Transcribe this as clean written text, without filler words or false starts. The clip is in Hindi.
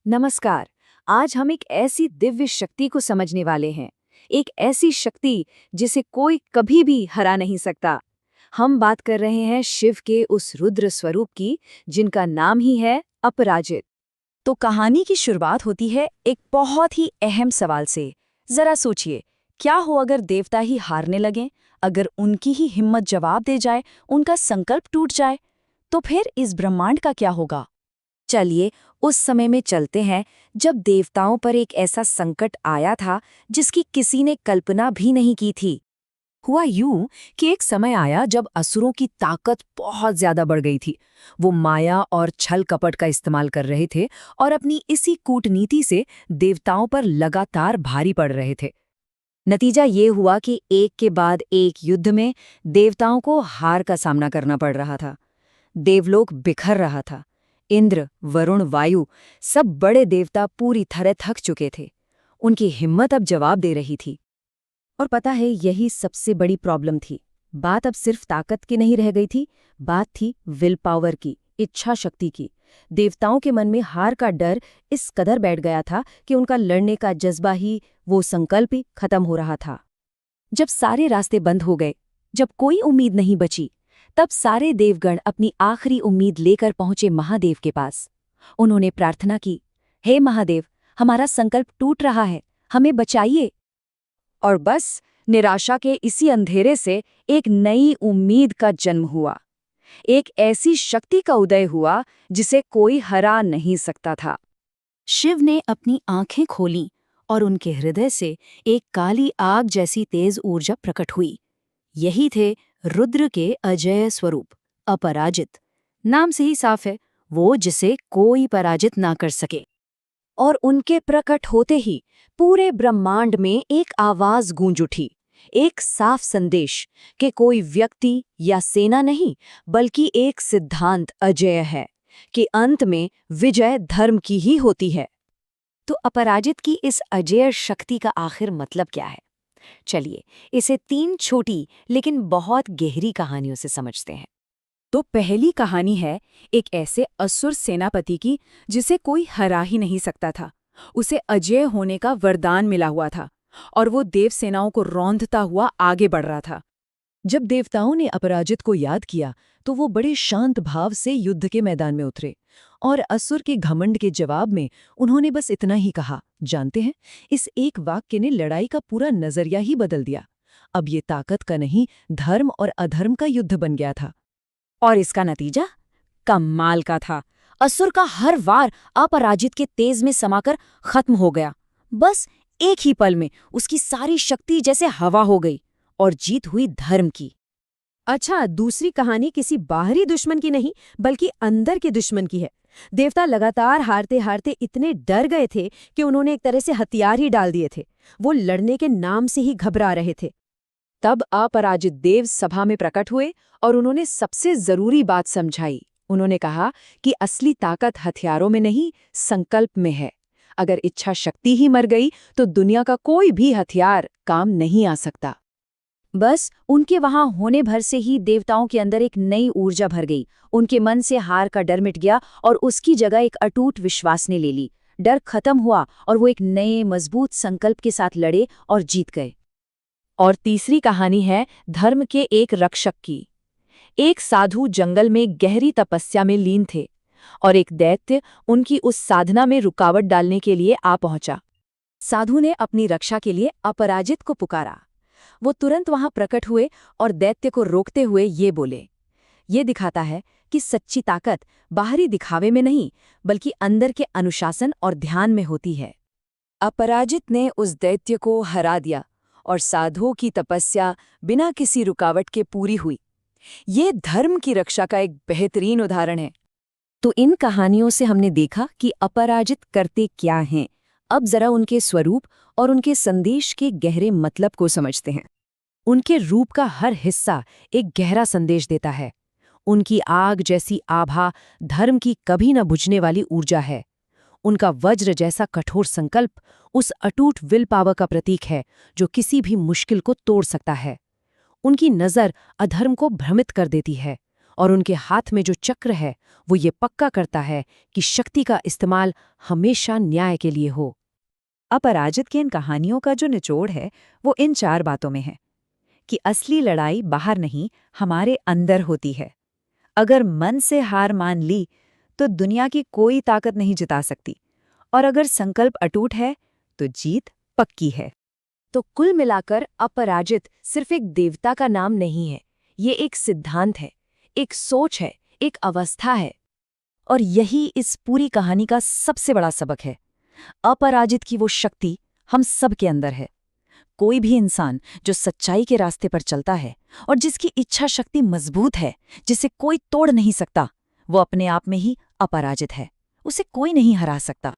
नमस्कार। आज हम एक ऐसी दिव्य शक्ति को समझने वाले हैं। एक ऐसी शक्ति जिसे कोई कभी भी हरा नहीं सकता। हम बात कर रहे हैं शिव के उस रुद्र स्वरूप की, जिनका नाम ही है अपराजित। तो कहानी की शुरुआत होती है एक बहुत ही अहम सवाल से। जरा सोचिए, क्या हो अगर देवता ही हारने लगें, अगर उनकी ही हिम्मत जवाब दे जाए, उनका संकल्प टूट जाए, तो फिर इस ब्रह्मांड का क्या होगा। चलिए उस समय में चलते हैं जब देवताओं पर एक ऐसा संकट आया था जिसकी किसी ने कल्पना भी नहीं की थी। हुआ यूं कि एक समय आया जब असुरों की ताकत बहुत ज्यादा बढ़ गई थी। वो माया और छल कपट का इस्तेमाल कर रहे थे और अपनी इसी कूटनीति से देवताओं पर लगातार भारी पड़ रहे थे। नतीजा ये हुआ कि एक के बाद एक युद्ध में देवताओं को हार का सामना करना पड़ रहा था। देवलोक बिखर रहा था। इंद्र, वरुण, वायु, सब बड़े देवता पूरी तरह थक चुके थे। उनकी हिम्मत अब जवाब दे रही थी। और पता है, यही सबसे बड़ी प्रॉब्लम थी। बात अब सिर्फ ताकत की नहीं रह गई थी, बात थी विल पावर की, इच्छा शक्ति की। देवताओं के मन में हार का डर इस कदर बैठ गया था कि उनका लड़ने का जज्बा ही, वो संकल्प ही खत्म हो रहा था। जब सारे रास्ते बंद हो गए, जब कोई उम्मीद नहीं बची, तब सारे देवगण अपनी आखिरी उम्मीद लेकर पहुंचे महादेव के पास। उन्होंने प्रार्थना की, हे महादेव, हमारा संकल्प टूट रहा है, हमें बचाइए। और बस निराशा के इसी अंधेरे से एक नई उम्मीद का जन्म हुआ। एक ऐसी शक्ति का उदय हुआ जिसे कोई हरा नहीं सकता था। शिव ने अपनी आंखें खोलीं और उनके हृदय से एक काली आग जैसी तेज ऊर्जा प्रकट हुई। यही थे रुद्र के अजेय स्वरूप, अपराजित। नाम से ही साफ है, वो जिसे कोई पराजित ना कर सके। और उनके प्रकट होते ही पूरे ब्रह्मांड में एक आवाज गूंज उठी, एक साफ संदेश कि कोई व्यक्ति या सेना नहीं, बल्कि एक सिद्धांत अजेय है, कि अंत में विजय धर्म की ही होती है। तो अपराजित की इस अजेय शक्ति का आखिर मतलब क्या है? चलिए इसे 3 छोटी लेकिन बहुत गहरी कहानियों से समझते हैं। तो पहली कहानी है एक ऐसे असुर सेनापति की जिसे कोई हरा ही नहीं सकता था। उसे अजेय होने का वरदान मिला हुआ था और वो देव सेनाओं को रौंदता हुआ आगे बढ़ रहा था। जब देवताओं ने अपराजित को याद किया तो वो बड़े शांत भाव से युद्ध के मैदान में उतरे और असुर के घमंड के जवाब में उन्होंने बस इतना ही कहा। जानते हैं, इस एक वाक्य ने लड़ाई का पूरा नजरिया ही बदल दिया। अब ये ताकत का नहीं, धर्म और अधर्म का युद्ध बन गया था। और इसका नतीजा कमाल का था। असुर का हर वार अपराजित के तेज में समाकर खत्म हो गया। बस एक ही पल में उसकी सारी शक्ति जैसे हवा हो गई और जीत हुई धर्म की। अच्छा, दूसरी कहानी किसी बाहरी दुश्मन की नहीं, बल्कि अंदर के दुश्मन की है। देवता लगातार हारते हारते इतने डर गए थे कि उन्होंने एक तरह से हथियार ही डाल दिए थे। वो लड़ने के नाम से ही घबरा रहे थे। तब अपराजित देव सभा में प्रकट हुए और उन्होंने सबसे जरूरी बात समझाई। उन्होंने कहा कि असली ताकत हथियारों में नहीं, संकल्प में है। अगर इच्छा शक्ति ही मर गई तो दुनिया का कोई भी हथियार काम नहीं आ सकता। बस उनके वहां होने भर से ही देवताओं के अंदर एक नई ऊर्जा भर गई। उनके मन से हार का डर मिट गया और उसकी जगह एक अटूट विश्वास ने ले ली। डर खत्म हुआ और वो एक नए मजबूत संकल्प के साथ लड़े और जीत गए। और तीसरी कहानी है धर्म के एक रक्षक की। एक साधु जंगल में गहरी तपस्या में लीन थे और एक दैत्य उनकी उस साधना में रुकावट डालने के लिए आ पहुंचा। साधु ने अपनी रक्षा के लिए अपराजित को पुकारा। वो तुरंत वहां प्रकट हुए और दैत्य को रोकते हुए ये बोले, ये दिखाता है कि सच्ची ताकत बाहरी दिखावे में नहीं, बल्कि अंदर के अनुशासन और ध्यान में होती है। अपराजित ने उस दैत्य को हरा दिया और साधुओं की तपस्या बिना किसी रुकावट के पूरी हुई। ये धर्म की रक्षा का एक बेहतरीन उदाहरण है। तो इन कहानियों से हमने देखा कि अपराजित करते क्या हैं। अब जरा उनके स्वरूप और उनके संदेश के गहरे मतलब को समझते हैं। उनके रूप का हर हिस्सा एक गहरा संदेश देता है। उनकी आग जैसी आभा धर्म की कभी न बुझने वाली ऊर्जा है। उनका वज्र जैसा कठोर संकल्प उस अटूट विल पावर का प्रतीक है जो किसी भी मुश्किल को तोड़ सकता है। उनकी नज़र अधर्म को भ्रमित कर देती है और उनके हाथ में जो चक्र है वो ये पक्का करता है कि शक्ति का इस्तेमाल हमेशा न्याय के लिए हो। अपराजित की इन कहानियों का जो निचोड़ है वो इन 4 बातों में है कि असली लड़ाई बाहर नहीं, हमारे अंदर होती है। अगर मन से हार मान ली तो दुनिया की कोई ताकत नहीं जिता सकती, और अगर संकल्प अटूट है तो जीत पक्की है। तो कुल मिलाकर अपराजित सिर्फ एक देवता का नाम नहीं है, ये एक सिद्धांत है, एक सोच है, एक अवस्था है। और यही इस पूरी कहानी का सबसे बड़ा सबक है। अपराजित की वो शक्ति हम सब के अंदर है। कोई भी इंसान जो सच्चाई के रास्ते पर चलता है और जिसकी इच्छा शक्ति मजबूत है, जिसे कोई तोड़ नहीं सकता, वो अपने आप में ही अपराजित है। उसे कोई नहीं हरा सकता।